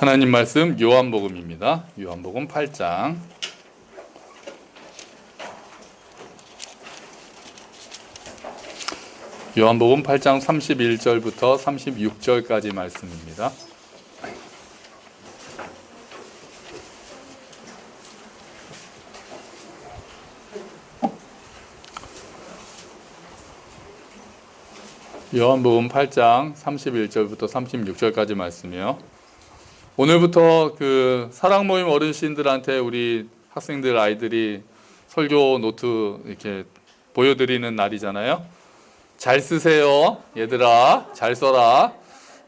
하나님 말씀 요한복음입니다. 요한복음 8장. 요한복음 8장 31절부터 36절까지 말씀입니다. 요한복음 8장 31절부터 36절까지 말씀이요. 오늘부터 그 사랑 모임 어르신들한테 우리 학생들 아이들이 설교 노트 이렇게 보여드리는 날이잖아요. 잘 쓰세요, 얘들아. 잘 써라.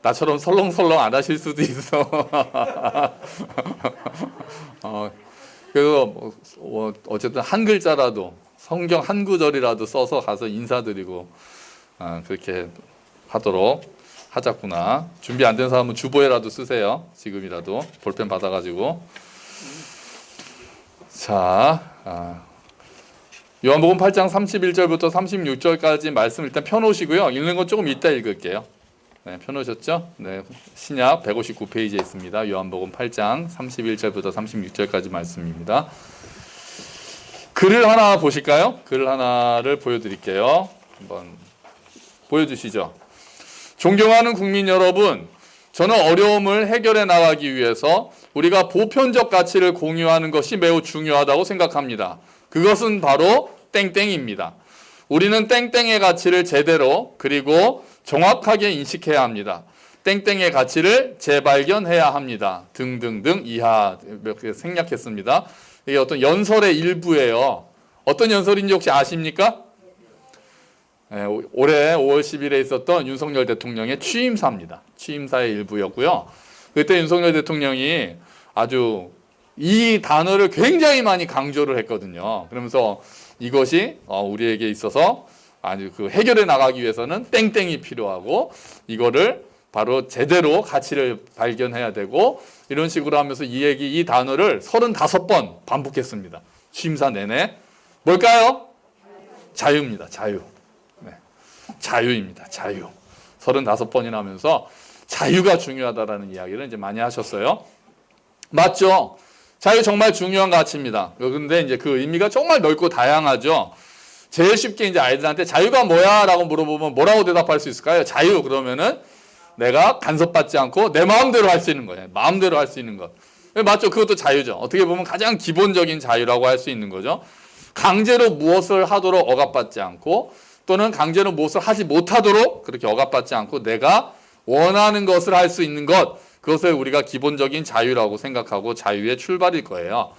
나처럼 설렁설렁 안 하실 수도 있어. 그래서 어쨌든 한 글자라도 성경 한 구절이라도 써서 가서 인사드리고 그렇게 하도록 하자꾸나. 준비 안 된 사람은 주보에라도 쓰세요. 지금이라도 볼펜 받아가지고. 자, 요한복음 8장 31절부터 36절까지 말씀 일단 펴놓으시고요. 읽는 건 조금 이따 읽을게요. 네, 펴놓으셨죠? 네, 신약 159페이지에 있습니다. 요한복음 8장 31절부터 36절까지 말씀입니다. 글을 하나 보실까요? 글 하나를 보여드릴게요. 한번 보여주시죠. 존경하는 국민 여러분, 저는 어려움을 해결해 나가기 위해서 우리가 보편적 가치를 공유하는 것이 매우 중요하다고 생각합니다. 그것은 바로 땡땡입니다. 우리는 땡땡의 가치를 제대로 그리고 정확하게 인식해야 합니다. 땡땡의 가치를 재발견해야 합니다. 등등등 이하 몇 개 생략했습니다. 이게 어떤 연설의 일부예요. 어떤 연설인지 혹시 아십니까? 네, 올해 5월 10일에 있었던 윤석열 대통령의 취임사입니다. 취임사의 일부였고요. 그때 윤석열 대통령이 아주 이 단어를 굉장히 많이 강조를 했거든요. 그러면서 이것이 우리에게 있어서 아주 그 해결해 나가기 위해서는 땡땡이 필요하고 이거를 바로 제대로 가치를 발견해야 되고 이런 식으로 하면서 이 단어를 35번 반복했습니다. 취임사 내내. 뭘까요? 자유입니다. 자유. 자유입니다. 자유. 35번이나 하면서 자유가 중요하다라는 이야기를 이제 많이 하셨어요. 맞죠? 자유 정말 중요한 가치입니다. 그런데 이제 그 의미가 정말 넓고 다양하죠. 제일 쉽게 이제 아이들한테 자유가 뭐야? 라고 물어보면 뭐라고 대답할 수 있을까요? 자유 그러면은 내가 간섭받지 않고 내 마음대로 할 수 있는 거예요. 마음대로 할 수 있는 것. 맞죠? 그것도 자유죠. 어떻게 보면 가장 기본적인 자유라고 할 수 있는 거죠. 강제로 무엇을 하도록 억압받지 않고 또는 강제로 무엇을 하지 못하도록 그렇게 억압받지 않고 내가 원하는 것을 할 수 있는 것, 그것을 우리가 기본적인 자유라고 생각하고 자유의 출발일 거예요.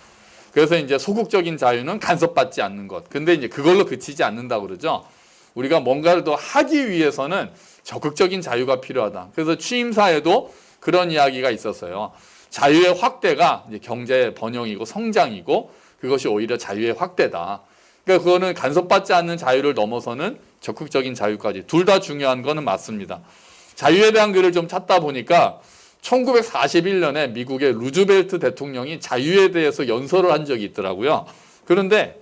그래서 이제 소극적인 자유는 간섭받지 않는 것. 근데 이제 그걸로 그치지 않는다고 그러죠. 우리가 뭔가를 더 하기 위해서는 적극적인 자유가 필요하다. 그래서 취임사에도 그런 이야기가 있었어요. 자유의 확대가 이제 경제의 번영이고 성장이고 그것이 오히려 자유의 확대다. 그러니까 그거는 간섭받지 않는 자유를 넘어서는 적극적인 자유까지 둘 다 중요한 거는 맞습니다. 자유에 대한 글을 좀 찾다 보니까 1941년에 미국의 루즈벨트 대통령이 자유에 대해서 연설을 한 적이 있더라고요. 그런데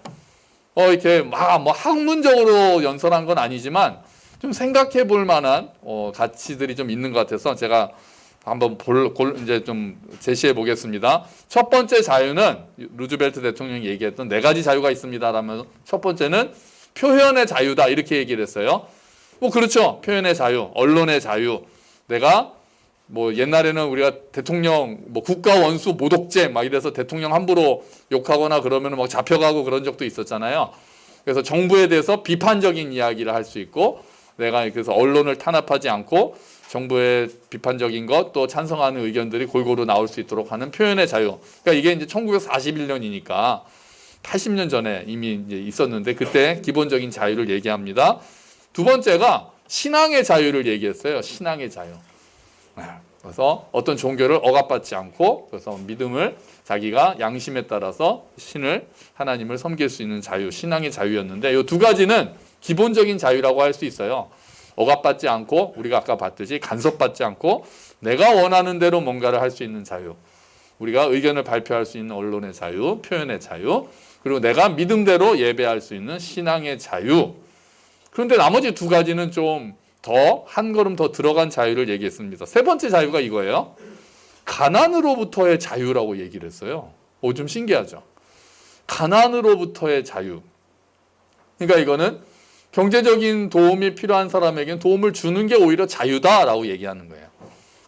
이렇게 막 뭐 학문적으로 연설한 건 아니지만 좀 생각해 볼 만한 가치들이 좀 있는 것 같아서 제가 한번 이제 좀 제시해 보겠습니다. 첫 번째 자유는 루즈벨트 대통령이 얘기했던 4가지 자유가 있습니다. 라면 첫 번째는 표현의 자유다. 이렇게 얘기를 했어요. 그렇죠. 표현의 자유, 언론의 자유. 내가 옛날에는 우리가 대통령 국가 원수 모독죄 막 이래서 대통령 함부로 욕하거나 그러면 막 잡혀가고 그런 적도 있었잖아요. 그래서 정부에 대해서 비판적인 이야기를 할 수 있고 내가 그래서 언론을 탄압하지 않고 정부의 비판적인 것 또 찬성하는 의견들이 골고루 나올 수 있도록 하는 표현의 자유. 그러니까 이게 이제 1941년이니까 80년 전에 이미 이제 있었는데 그때 기본적인 자유를 얘기합니다. 두 번째가 신앙의 자유를 얘기했어요. 신앙의 자유. 그래서 어떤 종교를 억압받지 않고 그래서 믿음을 자기가 양심에 따라서 하나님을 섬길 수 있는 자유, 신앙의 자유였는데 이 두 가지는 기본적인 자유라고 할 수 있어요. 억압받지 않고 우리가 아까 봤듯이 간섭받지 않고 내가 원하는 대로 뭔가를 할 수 있는 자유. 우리가 의견을 발표할 수 있는 언론의 자유, 표현의 자유. 그리고 내가 믿음대로 예배할 수 있는 신앙의 자유. 그런데 나머지 2가지는 좀 한 걸음 더 들어간 자유를 얘기했습니다. 세 번째 자유가 이거예요. 가난으로부터의 자유라고 얘기를 했어요. 좀 신기하죠. 가난으로부터의 자유. 그러니까 이거는 경제적인 도움이 필요한 사람에게는 도움을 주는 게 오히려 자유다라고 얘기하는 거예요.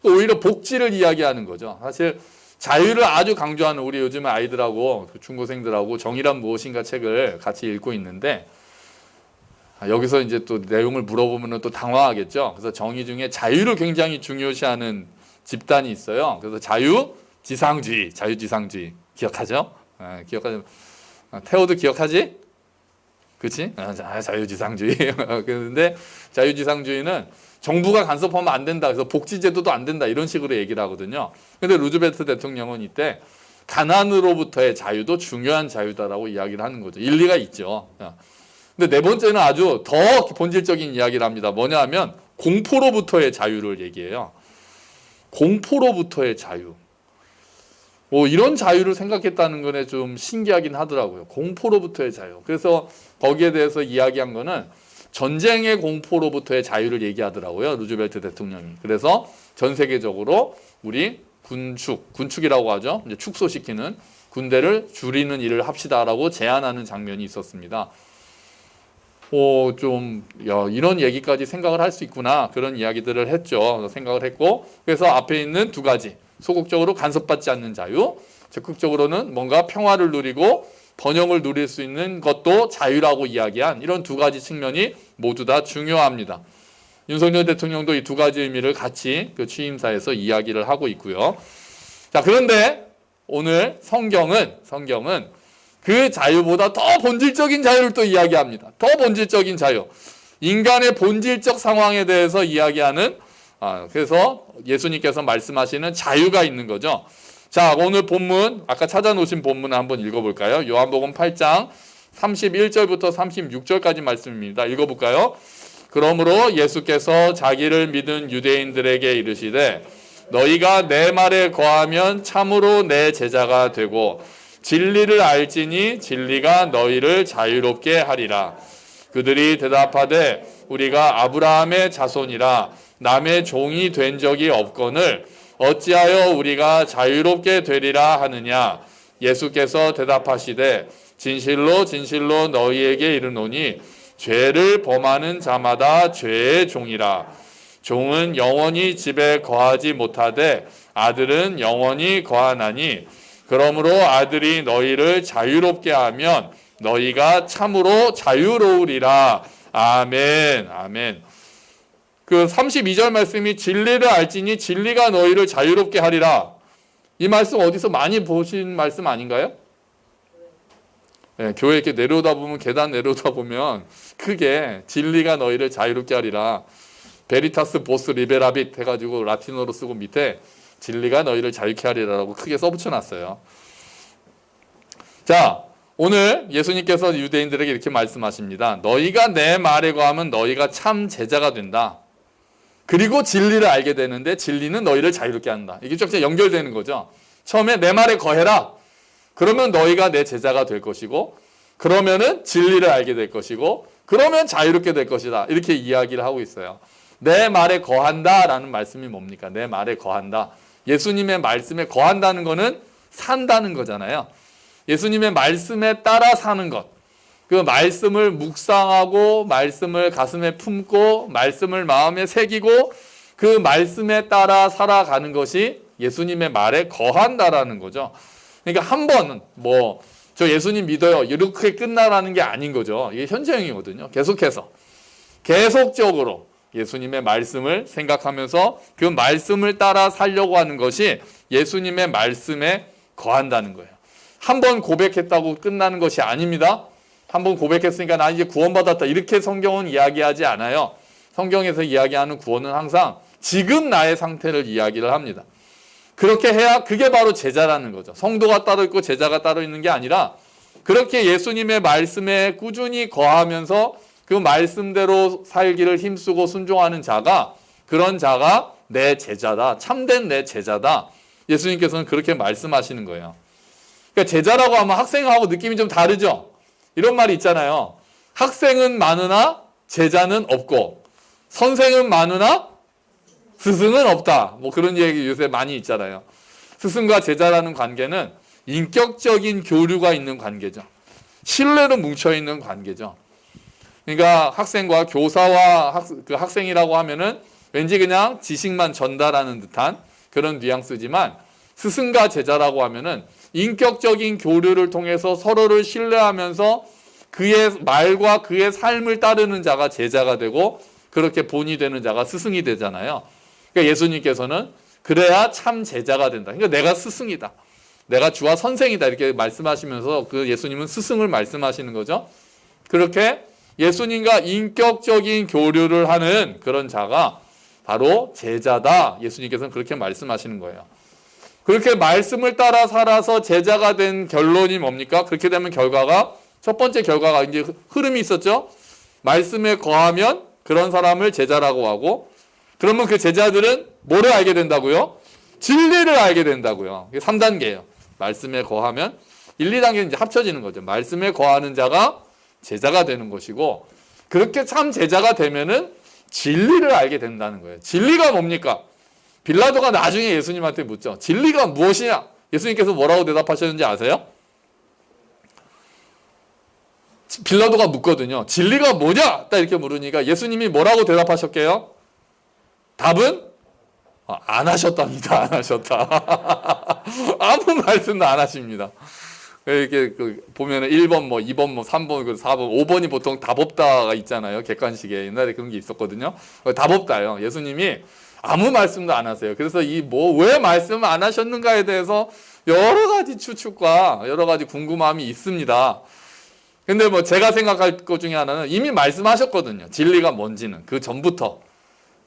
오히려 복지를 이야기하는 거죠. 사실 자유를 아주 강조하는 우리 요즘 아이들하고 중고생들하고 정의란 무엇인가 책을 같이 읽고 있는데, 여기서 이제 또 내용을 물어보면 또 당황하겠죠. 그래서 정의 중에 자유를 굉장히 중요시하는 집단이 있어요. 그래서 자유지상주의 기억하죠? 기억하죠? 태호도 기억하지? 그렇지? 자유지상주의. 그런데 자유지상주의는 정부가 간섭하면 안 된다. 그래서 복지제도도 안 된다. 이런 식으로 얘기를 하거든요. 근데 루즈벨트 대통령은 이때 가난으로부터의 자유도 중요한 자유다라고 이야기를 하는 거죠. 일리가 있죠. 근데 네 번째는 아주 더 본질적인 이야기를 합니다. 뭐냐 하면 공포로부터의 자유를 얘기해요. 공포로부터의 자유. 이런 자유를 생각했다는 거는 좀 신기하긴 하더라고요. 공포로부터의 자유. 그래서 거기에 대해서 이야기한 거는 전쟁의 공포로부터의 자유를 얘기하더라고요. 루즈벨트 대통령이. 그래서 전 세계적으로 우리 군축이라고 하죠. 이제 축소시키는 군대를 줄이는 일을 합시다라고 제안하는 장면이 있었습니다. 이런 얘기까지 생각을 할 수 있구나. 그런 이야기들을 했죠. 생각을 했고, 그래서 앞에 있는 두 가지. 소극적으로 간섭받지 않는 자유, 적극적으로는 뭔가 평화를 누리고 번영을 누릴 수 있는 것도 자유라고 이야기한 이런 두 가지 측면이 모두 다 중요합니다. 윤석열 대통령도 이 두 가지 의미를 같이 그 취임사에서 이야기를 하고 있고요. 자, 그런데 오늘 성경은 그 자유보다 더 본질적인 자유를 또 이야기합니다. 더 본질적인 자유. 인간의 본질적 상황에 대해서 이야기하는, 그래서 예수님께서 말씀하시는 자유가 있는 거죠. 자, 오늘 본문, 아까 찾아놓으신 본문을 한번 읽어볼까요? 요한복음 8장 31절부터 36절까지 말씀입니다. 읽어볼까요? 그러므로 예수께서 자기를 믿은 유대인들에게 이르시되 너희가 내 말에 거하면 참으로 내 제자가 되고 진리를 알지니 진리가 너희를 자유롭게 하리라. 그들이 대답하되 우리가 아브라함의 자손이라 남의 종이 된 적이 없거늘 어찌하여 우리가 자유롭게 되리라 하느냐. 예수께서 대답하시되 진실로 진실로 너희에게 이르노니 죄를 범하는 자마다 죄의 종이라. 종은 영원히 집에 거하지 못하되 아들은 영원히 거하나니 그러므로 아들이 너희를 자유롭게 하면 너희가 참으로 자유로우리라. 아멘. 아멘. 그 32절 말씀이 진리를 알지니 진리가 너희를 자유롭게 하리라. 이 말씀 어디서 많이 보신 말씀 아닌가요? 네, 교회 이렇게 내려오다 보면, 계단 내려오다 보면 크게 진리가 너희를 자유롭게 하리라. 베리타스 보스 리베라빗 해가지고 라틴어로 쓰고 밑에 진리가 너희를 자유롭게 하리라라고 크게 써붙여놨어요. 자, 오늘 예수님께서 유대인들에게 이렇게 말씀하십니다. 너희가 내 말에 거하면 너희가 참 제자가 된다. 그리고 진리를 알게 되는데 진리는 너희를 자유롭게 한다. 이게 쭉 연결되는 거죠. 처음에 내 말에 거해라. 그러면 너희가 내 제자가 될 것이고, 그러면은 진리를 알게 될 것이고, 그러면 자유롭게 될 것이다. 이렇게 이야기를 하고 있어요. 내 말에 거한다라는 말씀이 뭡니까? 내 말에 거한다. 예수님의 말씀에 거한다는 거는 산다는 거잖아요. 예수님의 말씀에 따라 사는 것. 그 말씀을 묵상하고 말씀을 가슴에 품고 말씀을 마음에 새기고 그 말씀에 따라 살아가는 것이 예수님의 말에 거한다라는 거죠. 그러니까 한 번 저 예수님 믿어요 이렇게 끝나라는 게 아닌 거죠. 이게 현재형이거든요. 계속적으로 예수님의 말씀을 생각하면서 그 말씀을 따라 살려고 하는 것이 예수님의 말씀에 거한다는 거예요. 한 번 고백했다고 끝나는 것이 아닙니다. 한 번 고백했으니까 나 이제 구원받았다. 이렇게 성경은 이야기하지 않아요. 성경에서 이야기하는 구원은 항상 지금 나의 상태를 이야기를 합니다. 그렇게 해야 그게 바로 제자라는 거죠. 성도가 따로 있고 제자가 따로 있는 게 아니라 그렇게 예수님의 말씀에 꾸준히 거하면서 그 말씀대로 살기를 힘쓰고 순종하는 자가, 그런 자가 내 제자다. 참된 내 제자다. 예수님께서는 그렇게 말씀하시는 거예요. 그러니까 제자라고 하면 학생하고 느낌이 좀 다르죠. 이런 말이 있잖아요. 학생은 많으나 제자는 없고 선생은 많으나 스승은 없다. 그런 얘기 요새 많이 있잖아요. 스승과 제자라는 관계는 인격적인 교류가 있는 관계죠. 신뢰로 뭉쳐있는 관계죠. 그러니까 학생과 교사와 학생이라고 하면은 왠지 그냥 지식만 전달하는 듯한 그런 뉘앙스지만 스승과 제자라고 하면은 인격적인 교류를 통해서 서로를 신뢰하면서 그의 말과 그의 삶을 따르는 자가 제자가 되고 그렇게 본이 되는 자가 스승이 되잖아요. 그러니까 예수님께서는 그래야 참 제자가 된다. 그러니까 내가 스승이다. 내가 주와 선생이다. 이렇게 말씀하시면서 그 예수님은 스승을 말씀하시는 거죠. 그렇게 예수님과 인격적인 교류를 하는 그런 자가 바로 제자다. 예수님께서는 그렇게 말씀하시는 거예요. 그렇게 말씀을 따라 살아서 제자가 된 결론이 뭡니까? 그렇게 되면 결과가 첫 번째 결과가 이제 흐름이 있었죠. 말씀에 거하면 그런 사람을 제자라고 하고 그러면 그 제자들은 뭐를 알게 된다고요? 진리를 알게 된다고요. 이게 3단계예요. 말씀에 거하면 1, 2단계는 이제 합쳐지는 거죠. 말씀에 거하는 자가 제자가 되는 것이고 그렇게 참 제자가 되면은 진리를 알게 된다는 거예요. 진리가 뭡니까? 빌라도가 나중에 예수님한테 묻죠. 진리가 무엇이냐? 예수님께서 뭐라고 대답하셨는지 아세요? 빌라도가 묻거든요. 진리가 뭐냐? 딱 이렇게 물으니까 예수님이 뭐라고 대답하셨게요? 답은 안 하셨답니다. 안 하셨다. 아무 말씀도 안 하십니다. 이렇게 보면은 1번, 2번, 3번, 4번, 5번이 보통 답 없다가 있잖아요. 객관식에. 옛날에 그런 게 있었거든요. 답 없다요. 예수님이 아무 말씀도 안 하세요. 그래서 왜 말씀을 안 하셨는가에 대해서 여러 가지 추측과 여러 가지 궁금함이 있습니다. 근데 제가 생각할 것 중에 하나는 이미 말씀하셨거든요. 진리가 뭔지는. 그 전부터.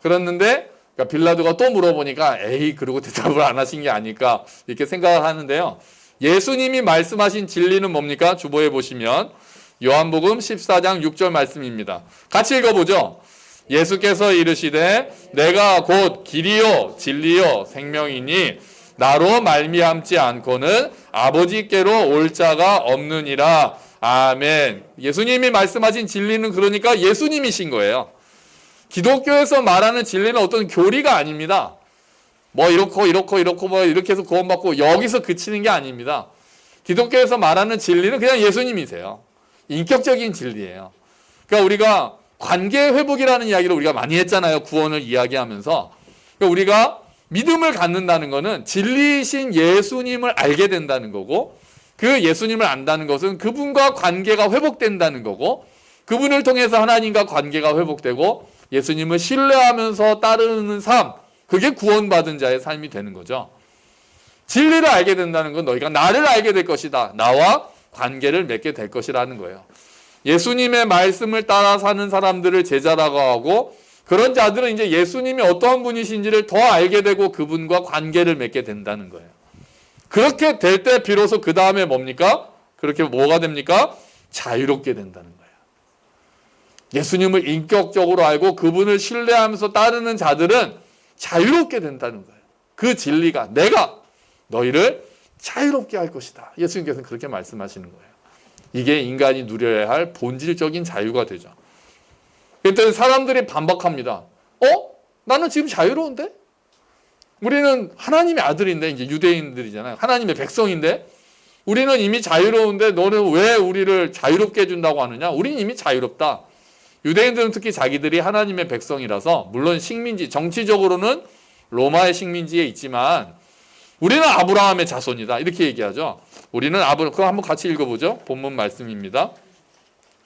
그랬는데, 그러니까 빌라도가 또 물어보니까, 그러고 대답을 안 하신 게 아닐까, 이렇게 생각을 하는데요. 예수님이 말씀하신 진리는 뭡니까? 주보에 보시면, 요한복음 14장 6절 말씀입니다. 같이 읽어보죠. 예수께서 이르시되 내가 곧 길이요 진리요 생명이니 나로 말미암지 않고는 아버지께로 올 자가 없느니라. 아멘. 예수님이 말씀하신 진리는 그러니까 예수님이신 거예요. 기독교에서 말하는 진리는 어떤 교리가 아닙니다. 이렇게 해서 구원받고 여기서 그치는 게 아닙니다. 기독교에서 말하는 진리는 그냥 예수님이세요. 인격적인 진리예요. 그러니까 우리가 관계 회복이라는 이야기를 우리가 많이 했잖아요. 구원을 이야기하면서. 그러니까 우리가 믿음을 갖는다는 것은 진리이신 예수님을 알게 된다는 거고 그 예수님을 안다는 것은 그분과 관계가 회복된다는 거고 그분을 통해서 하나님과 관계가 회복되고 예수님을 신뢰하면서 따르는 삶, 그게 구원받은 자의 삶이 되는 거죠. 진리를 알게 된다는 건 너희가 나를 알게 될 것이다. 나와 관계를 맺게 될 것이라는 거예요. 예수님의 말씀을 따라 사는 사람들을 제자라고 하고 그런 자들은 이제 예수님이 어떠한 분이신지를 더 알게 되고 그분과 관계를 맺게 된다는 거예요. 그렇게 될 때 비로소 그 다음에 뭡니까? 그렇게 뭐가 됩니까? 자유롭게 된다는 거예요. 예수님을 인격적으로 알고 그분을 신뢰하면서 따르는 자들은 자유롭게 된다는 거예요. 그 진리가 내가 너희를 자유롭게 할 것이다. 예수님께서는 그렇게 말씀하시는 거예요. 이게 인간이 누려야 할 본질적인 자유가 되죠. 그때 사람들이 반박합니다. 나는 지금 자유로운데? 우리는 하나님의 아들인데, 이제 유대인들이잖아요. 하나님의 백성인데, 우리는 이미 자유로운데 너는 왜 우리를 자유롭게 해준다고 하느냐? 우리는 이미 자유롭다. 유대인들은 특히 자기들이 하나님의 백성이라서, 물론 식민지, 정치적으로는 로마의 식민지에 있지만, 우리는 아브라함의 자손이다. 이렇게 얘기하죠. 우리는 그럼 한번 같이 읽어보죠. 본문 말씀입니다.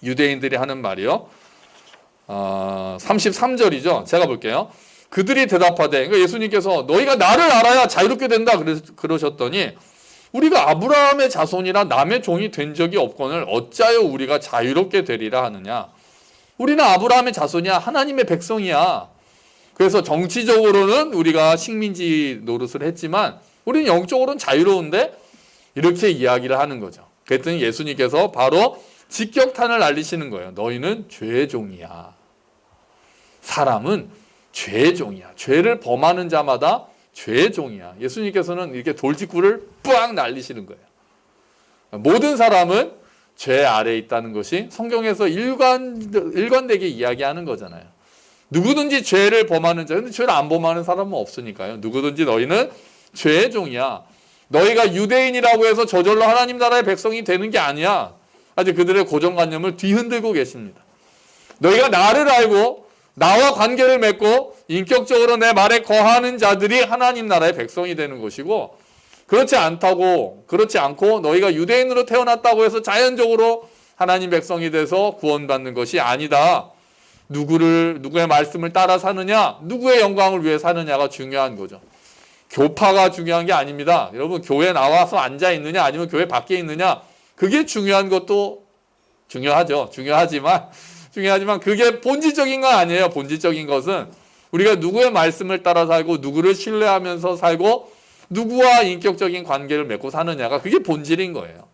유대인들이 하는 말이요. 33절이죠. 제가 볼게요. 그들이 대답하되, 그러니까 예수님께서 너희가 나를 알아야 자유롭게 된다 그러셨더니 우리가 아브라함의 자손이라 남의 종이 된 적이 없거늘 어찌하여 우리가 자유롭게 되리라 하느냐. 우리는 아브라함의 자손이야. 하나님의 백성이야. 그래서 정치적으로는 우리가 식민지 노릇을 했지만 우리는 영적으로는 자유로운데 이렇게 이야기를 하는 거죠. 그랬더니 예수님께서 바로 직격탄을 날리시는 거예요. 너희는 죄의 종이야. 사람은 죄의 종이야. 죄를 범하는 자마다 죄의 종이야. 예수님께서는 이렇게 돌직구를 뿌앙 날리시는 거예요. 모든 사람은 죄 아래에 있다는 것이 성경에서 일관되게 이야기하는 거잖아요. 누구든지 죄를 범하는 자, 근데 죄를 안 범하는 사람은 없으니까요. 누구든지 너희는 죄의 종이야. 너희가 유대인이라고 해서 저절로 하나님 나라의 백성이 되는 게 아니야. 아직 그들의 고정관념을 뒤흔들고 계십니다. 너희가 나를 알고 나와 관계를 맺고 인격적으로 내 말에 거하는 자들이 하나님 나라의 백성이 되는 것이고, 그렇지 않고 너희가 유대인으로 태어났다고 해서 자연적으로 하나님 백성이 돼서 구원받는 것이 아니다. 누구의 말씀을 따라 사느냐, 누구의 영광을 위해 사느냐가 중요한 거죠. 교파가 중요한 게 아닙니다. 여러분, 교회 나와서 앉아 있느냐 아니면 교회 밖에 있느냐, 그게 중요한 것도 중요하죠. 중요하지만 그게 본질적인 건 아니에요. 본질적인 것은 우리가 누구의 말씀을 따라 살고 누구를 신뢰하면서 살고 누구와 인격적인 관계를 맺고 사느냐가 그게 본질인 거예요.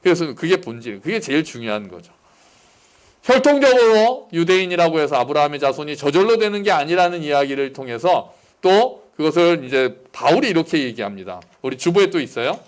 그래서 그게 제일 중요한 거죠. 혈통적으로 유대인이라고 해서 아브라함의 자손이 저절로 되는 게 아니라는 이야기를 통해서 또 그것을 이제 바울이 이렇게 얘기합니다. 우리 주보에 또 있어요.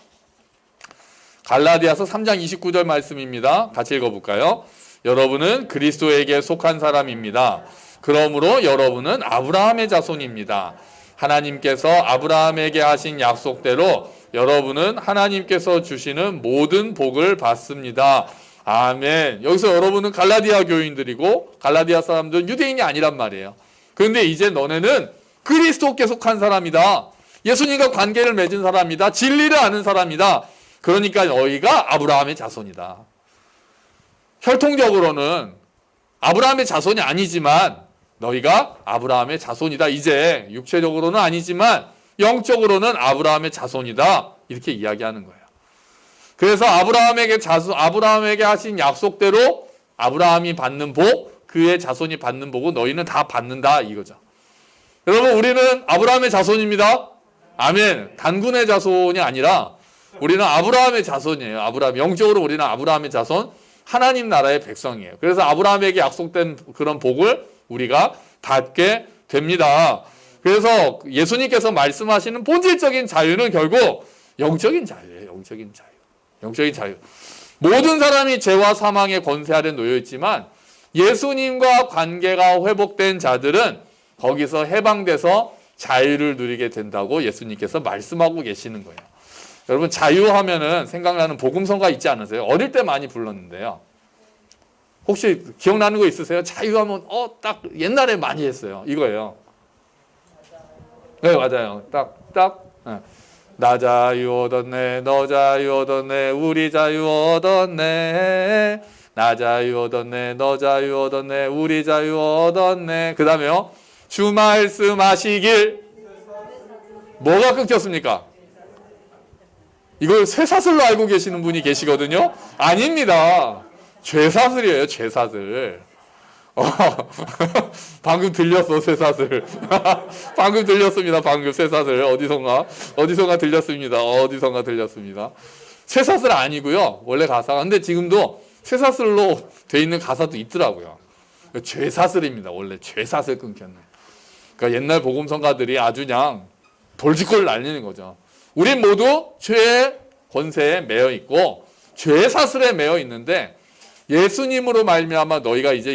갈라디아서 3장 29절 말씀입니다. 같이 읽어볼까요? 여러분은 그리스도에게 속한 사람입니다. 그러므로 여러분은 아브라함의 자손입니다. 하나님께서 아브라함에게 하신 약속대로 여러분은 하나님께서 주시는 모든 복을 받습니다. 아멘. 여기서 여러분은 갈라디아 교인들이고 갈라디아 사람들은 유대인이 아니란 말이에요. 그런데 이제 너네는 그리스도께 속한 사람이다. 예수님과 관계를 맺은 사람이다. 진리를 아는 사람이다. 그러니까 너희가 아브라함의 자손이다. 혈통적으로는 아브라함의 자손이 아니지만 너희가 아브라함의 자손이다. 이제 육체적으로는 아니지만 영적으로는 아브라함의 자손이다. 이렇게 이야기하는 거예요. 그래서 아브라함에게 하신 약속대로 아브라함이 받는 복, 그의 자손이 받는 복은 너희는 다 받는다, 이거죠. 여러분, 우리는 아브라함의 자손입니다. 아멘. 단군의 자손이 아니라 우리는 아브라함의 자손이에요. 영적으로 우리는 아브라함의 자손, 하나님 나라의 백성이에요. 그래서 아브라함에게 약속된 그런 복을 우리가 받게 됩니다. 그래서 예수님께서 말씀하시는 본질적인 자유는 결국 영적인 자유예요. 영적인 자유. 모든 사람이 죄와 사망의 권세 아래 놓여 있지만 예수님과 관계가 회복된 자들은 거기서 해방돼서 자유를 누리게 된다고 예수님께서 말씀하고 계시는 거예요. 여러분, 자유하면은 생각나는 복음성가 있지 않으세요? 어릴 때 많이 불렀는데요. 혹시 기억나는 거 있으세요? 자유하면 딱 옛날에 많이 했어요. 이거예요. 네, 맞아요. 네. 나 자유 얻었네, 너 자유 얻었네, 우리 자유 얻었네. 나 자유 얻었네, 너 자유 얻었네, 우리 자유 얻었네. 그 다음에요. 주 말씀하시길. 뭐가 끊겼습니까? 이걸 쇠사슬로 알고 계시는 분이 계시거든요. 아닙니다. 죄사슬이에요. 죄사슬. 방금 들렸어, 쇠사슬. 방금 들렸습니다. 방금 쇠사슬. 어디선가 들렸습니다. 쇠사슬 아니고요. 원래 가사가. 근데 지금도 쇠사슬로 돼 있는 가사도 있더라고요. 죄사슬입니다. 원래 죄사슬 끊겼네. 그러니까 옛날 복음성가들이 아주 그냥 돌직구를 날리는 거죠. 우린 모두 죄의 권세에 매여 있고 죄의 사슬에 매여 있는데 예수님으로 말미암아 너희가 이제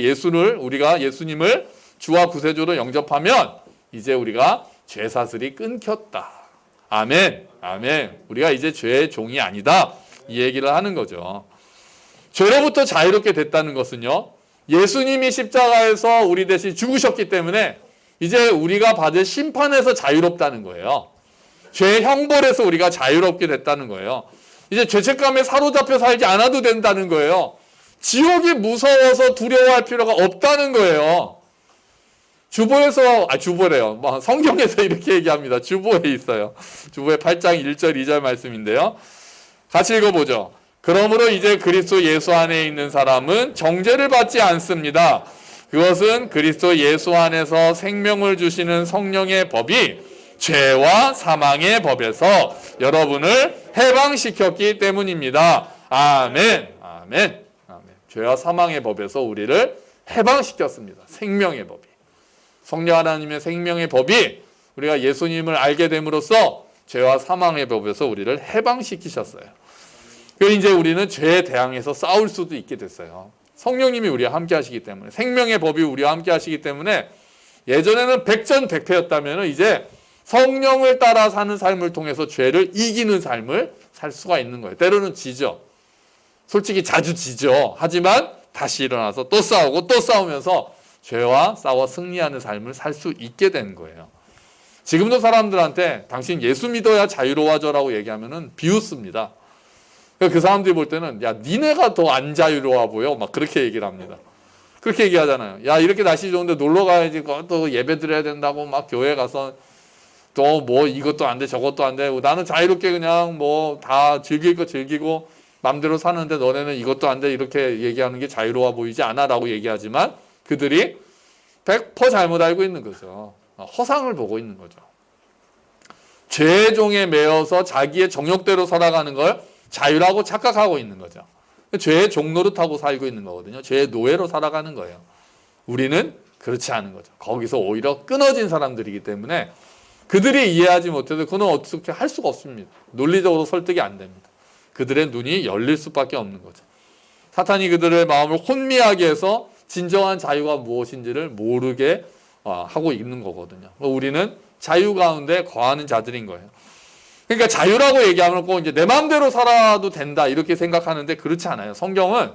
우리가 예수님을 주와 구세주로 영접하면 이제 우리가 죄 사슬이 끊겼다. 아멘. 우리가 이제 죄의 종이 아니다. 이 얘기를 하는 거죠. 죄로부터 자유롭게 됐다는 것은요, 예수님이 십자가에서 우리 대신 죽으셨기 때문에 이제 우리가 받을 심판에서 자유롭다는 거예요. 죄의 형벌에서 우리가 자유롭게 됐다는 거예요. 이제 죄책감에 사로잡혀 살지 않아도 된다는 거예요. 지옥이 무서워서 두려워할 필요가 없다는 거예요. 주보래요. 성경에서 이렇게 얘기합니다. 주보에 있어요. 주보에 8장 1절 2절 말씀인데요. 같이 읽어보죠. 그러므로 이제 그리스도 예수 안에 있는 사람은 정죄를 받지 않습니다. 그것은 그리스도 예수 안에서 생명을 주시는 성령의 법이 죄와 사망의 법에서 여러분을 해방시켰기 때문입니다. 아멘. 죄와 사망의 법에서 우리를 해방시켰습니다. 생명의 법이. 성령 하나님의 생명의 법이 우리가 예수님을 알게 됨으로써 죄와 사망의 법에서 우리를 해방시키셨어요. 그래서 이제 우리는 죄에 대항해서 싸울 수도 있게 됐어요. 성령님이 우리와 함께 하시기 때문에, 생명의 법이 우리와 함께 하시기 때문에 예전에는 백전백패였다면 이제 성령을 따라 사는 삶을 통해서 죄를 이기는 삶을 살 수가 있는 거예요. 때로는 지죠. 솔직히 자주 지죠. 하지만 다시 일어나서 또 싸우고 또 싸우면서 죄와 싸워 승리하는 삶을 살 수 있게 된 거예요. 지금도 사람들한테 당신 예수 믿어야 자유로워져라고 얘기하면은 비웃습니다. 그 사람들이 볼 때는 야 니네가 더 안 자유로워 보여 막 그렇게 얘기를 합니다. 그렇게 얘기하잖아요. 야 이렇게 날씨 좋은데 놀러 가야지 또 예배 드려야 된다고 막 교회 가서 또 뭐 이것도 안 돼 저것도 안 돼 나는 자유롭게 그냥 뭐 다 즐길 거 즐기고 맘대로 사는데 너네는 이것도 안 돼 이렇게 얘기하는 게 자유로워 보이지 않아 라고 얘기하지만 그들이 100% 잘못 알고 있는 거죠. 허상을 보고 있는 거죠. 죄의 종에 매여서 자기의 정욕대로 살아가는 걸 자유라고 착각하고 있는 거죠. 죄의 종 노릇하고 살고 있는 거거든요. 죄의 노예로 살아가는 거예요. 우리는 그렇지 않은 거죠. 거기서 오히려 끊어진 사람들이기 때문에 그들이 이해하지 못해도 그건 어떻게 할 수가 없습니다. 논리적으로 설득이 안 됩니다. 그들의 눈이 열릴 수밖에 없는 거죠. 사탄이 그들의 마음을 혼미하게 해서 진정한 자유가 무엇인지를 모르게 하고 있는 거거든요. 우리는 자유 가운데 거하는 자들인 거예요. 그러니까 자유라고 얘기하면 꼭 이제 내 마음대로 살아도 된다 이렇게 생각하는데 그렇지 않아요. 성경은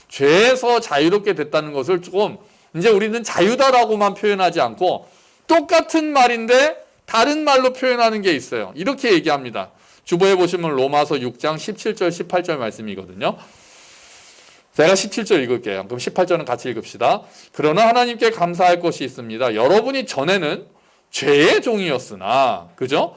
죄에서 자유롭게 됐다는 것을 조금 이제 우리는 자유다라고만 표현하지 않고 똑같은 말인데 다른 말로 표현하는 게 있어요. 이렇게 얘기합니다. 주보에 보시면 로마서 6장 17절 18절 말씀이거든요. 제가 17절 읽을게요. 그럼 18절은 같이 읽읍시다. 그러나 하나님께 감사할 것이 있습니다. 여러분이 전에는 죄의 종이었으나 그죠?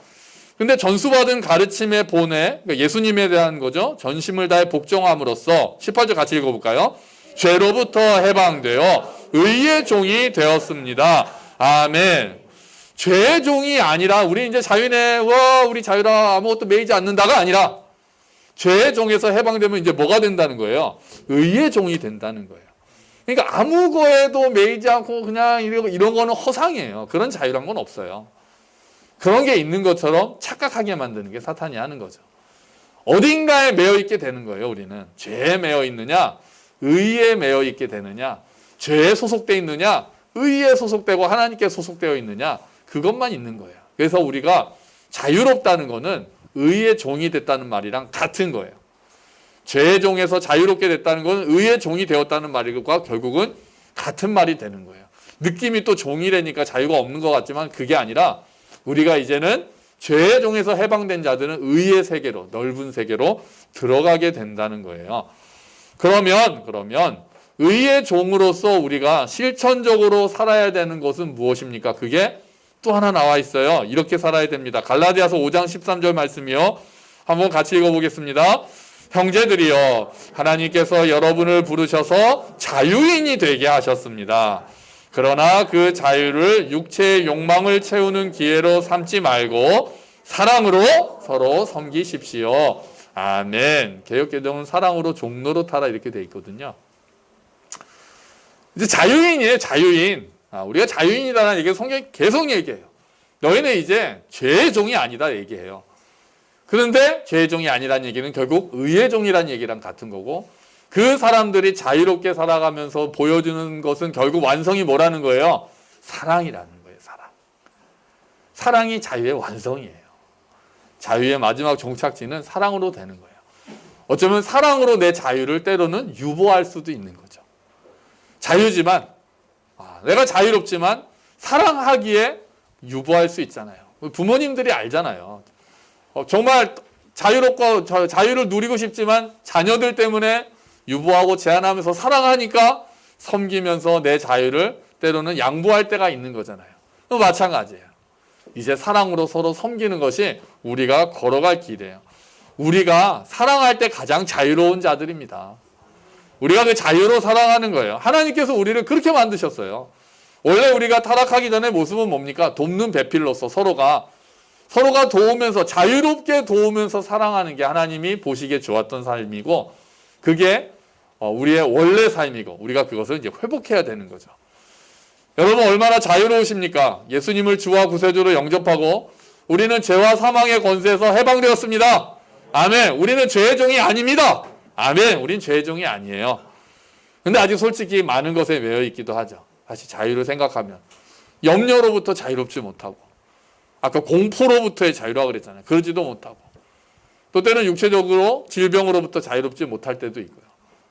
근데 전수받은 가르침의 본에 그러니까 예수님에 대한 거죠. 전심을 다해 복종함으로써 18절 같이 읽어볼까요? 죄로부터 해방되어 의의 종이 되었습니다. 아멘. 죄의 종이 아니라 우리 이제 자유네 와 우리 자유라 아무것도 매이지 않는다가 아니라 죄의 종에서 해방되면 이제 뭐가 된다는 거예요? 의의 종이 된다는 거예요. 그러니까 아무 거에도 매이지 않고 그냥 이런 거는 허상이에요. 그런 자유란 건 없어요. 그런 게 있는 것처럼 착각하게 만드는 게 사탄이 하는 거죠. 어딘가에 매여 있게 되는 거예요. 우리는 죄에 매여 있느냐 의에 매여 있게 되느냐 죄에 소속되어 있느냐 의에 소속되고 하나님께 소속되어 있느냐 그것만 있는 거예요. 그래서 우리가 자유롭다는 거는 의의 종이 됐다는 말이랑 같은 거예요. 죄의 종에서 자유롭게 됐다는 건 의의 종이 되었다는 말과 결국은 같은 말이 되는 거예요. 느낌이 또 종이라니까 자유가 없는 것 같지만 그게 아니라 우리가 이제는 죄의 종에서 해방된 자들은 의의 세계로 넓은 세계로 들어가게 된다는 거예요. 그러면 의의 종으로서 우리가 실천적으로 살아야 되는 것은 무엇입니까? 그게 또 하나 나와 있어요. 이렇게 살아야 됩니다. 갈라디아서 5장 13절 말씀이요. 한번 같이 읽어보겠습니다. 형제들이여 하나님께서 여러분을 부르셔서 자유인이 되게 하셨습니다. 그러나 그 자유를 육체의 욕망을 채우는 기회로 삼지 말고 사랑으로 서로 섬기십시오. 아멘. 개역개정은 사랑으로 종노릇하라 이렇게 돼 있거든요. 이제 자유인이에요. 자유인. 우리가 자유인이다라는 얘기를 성경이 계속 얘기해요. 너희는 이제 죄의 종이 아니다 얘기해요. 그런데 죄의 종이 아니라는 얘기는 결국 의의 종이라는 얘기랑 같은 거고 그 사람들이 자유롭게 살아가면서 보여주는 것은 결국 완성이 뭐라는 거예요? 사랑이라는 거예요. 사랑. 사랑이 자유의 완성이에요. 자유의 마지막 종착지는 사랑으로 되는 거예요. 어쩌면 사랑으로 내 자유를 때로는 유보할 수도 있는 거죠. 자유지만 내가 자유롭지만 사랑하기에 유보할 수 있잖아요. 부모님들이 알잖아요. 정말 자유롭고 자유를 누리고 싶지만 자녀들 때문에 유보하고 제한하면서 사랑하니까 섬기면서 내 자유를 때로는 양보할 때가 있는 거잖아요. 또 마찬가지예요. 이제 사랑으로 서로 섬기는 것이 우리가 걸어갈 길이에요. 우리가 사랑할 때 가장 자유로운 자들입니다. 우리가 그 자유로 사랑하는 거예요. 하나님께서 우리를 그렇게 만드셨어요. 원래 우리가 타락하기 전에 모습은 뭡니까? 돕는 배필로서 서로가 도우면서 자유롭게 도우면서 사랑하는 게 하나님이 보시기에 좋았던 삶이고 그게 우리의 원래 삶이고 우리가 그것을 이제 회복해야 되는 거죠. 여러분 얼마나 자유로우십니까? 예수님을 주와 구세주로 영접하고 우리는 죄와 사망의 권세에서 해방되었습니다. 아멘. 우리는 죄의 종이 아닙니다. 아멘. 우린 죄의 종이 아니에요. 근데 아직 솔직히 많은 것에 매여 있기도 하죠. 다시 자유를 생각하면 염려로부터 자유롭지 못하고 아까 공포로부터의 자유라고 그랬잖아요. 그러지도 못하고. 또 때는 육체적으로 질병으로부터 자유롭지 못할 때도 있고요.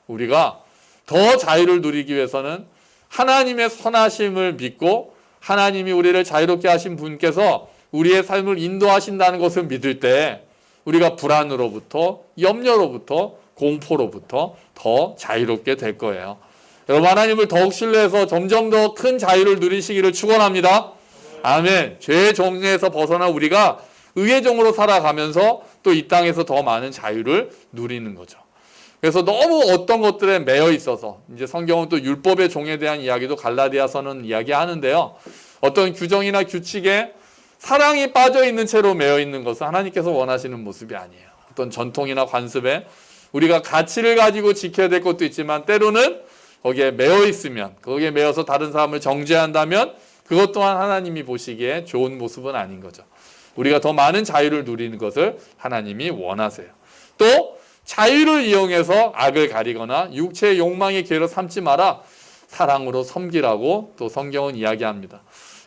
우리가 더 자유를 누리기 위해서는 하나님의 선하심을 믿고 하나님이 우리를 자유롭게 하신 분께서 우리의 삶을 인도하신다는 것을 믿을 때 우리가 불안으로부터, 염려로부터, 공포로부터 더 자유롭게 될 거예요. 여러분, 하나님을 더욱 신뢰해서 점점 더 큰 자유를 누리시기를 축원합니다. 아멘. 죄의 종에서 벗어나 우리가 의의 종으로 살아가면서 또 이 땅에서 더 많은 자유를 누리는 거죠. 그래서 너무 어떤 것들에 매여 있어서, 이제 성경은 또 율법의 종에 대한 이야기도 갈라디아서는 이야기하는데요. 어떤 규정이나 규칙에 사랑이 빠져 있는 채로 매여 있는 것은 하나님께서 원하시는 모습이 아니에요. 어떤 전통이나 관습에 우리가 가치를 가지고 지켜야 될 것도 있지만 때로는 거기에 매여 있으면, 거기에 매여서 다른 사람을 정죄한다면 그것 또한 하나님이 보시기에 좋은 모습은 아닌 거죠. 우리가 더 많은 자유를 누리는 것을 하나님이 원하세요. 또 자유를 이용해서 악을 가리거나 육체의 욕망의 기회로 삼지 마라. 사랑으로 섬기라고 또 성경은 이야기합니다.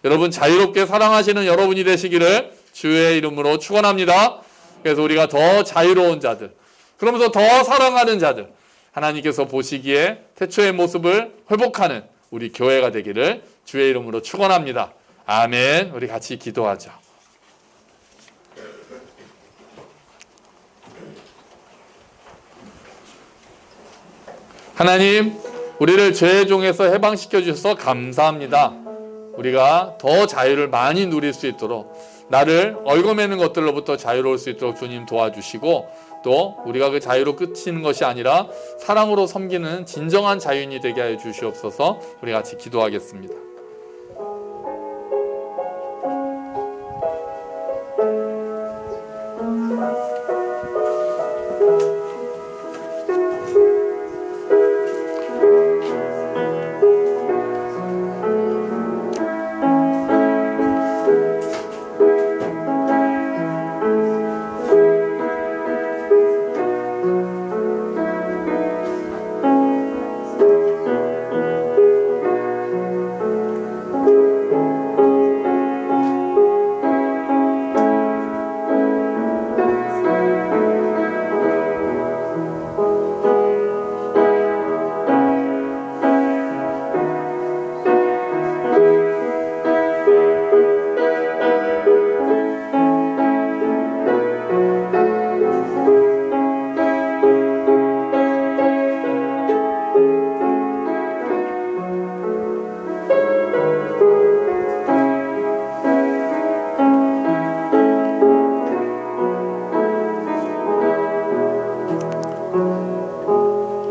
여러분, 자유롭게 사랑하시는 여러분이 되시기를 주의 이름으로 축원합니다. 그래서 우리가 더 자유로운 자들, 그러면서 더 사랑하는 자들, 하나님께서 보시기에 태초의 모습을 회복하는 우리 교회가 되기를 주의 이름으로 축원합니다. 아멘. 우리 같이 기도하죠. 하나님, 우리를 죄의 종에서 해방시켜 주셔서 감사합니다. 우리가 더 자유를 많이 누릴 수 있도록, 나를 얽어매는 것들로부터 자유로울 수 있도록 주님 도와주시고, 또 우리가 그 자유로 끝이는 것이 아니라 사랑으로 섬기는 진정한 자유인이 되게 하여 주시옵소서. 우리 같이 기도하겠습니다.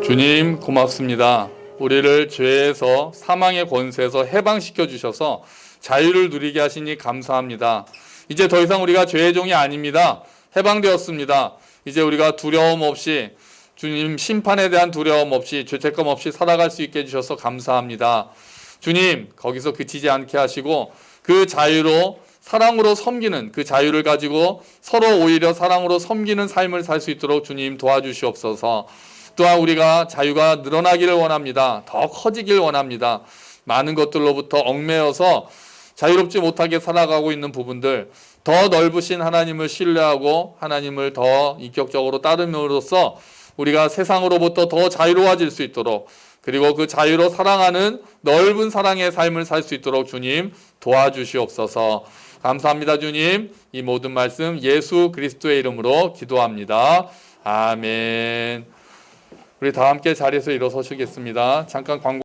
주님 고맙습니다. 우리를 죄에서 사망의 권세에서 해방시켜 주셔서 자유를 누리게 하시니 감사합니다. 이제 더 이상 우리가 죄의 종이 아닙니다. 해방되었습니다. 이제 우리가 두려움 없이, 주님 심판에 대한 두려움 없이, 죄책감 없이 살아갈 수 있게 해주셔서 감사합니다. 주님, 거기서 그치지 않게 하시고 그 자유로, 사랑으로 섬기는 그 자유를 가지고 서로 오히려 사랑으로 섬기는 삶을 살 수 있도록 주님 도와주시옵소서. 또한 우리가 자유가 늘어나기를 원합니다. 더 커지길 원합니다. 많은 것들로부터 얽매여서 자유롭지 못하게 살아가고 있는 부분들, 더 넓으신 하나님을 신뢰하고 하나님을 더 인격적으로 따름으로써 우리가 세상으로부터 더 자유로워질 수 있도록, 그리고 그 자유로 사랑하는 넓은 사랑의 삶을 살 수 있도록 주님 도와주시옵소서. 감사합니다. 주님, 이 모든 말씀 예수 그리스도의 이름으로 기도합니다. 아멘. 우리 다 함께 자리에서 일어서시겠습니다. 잠깐 광고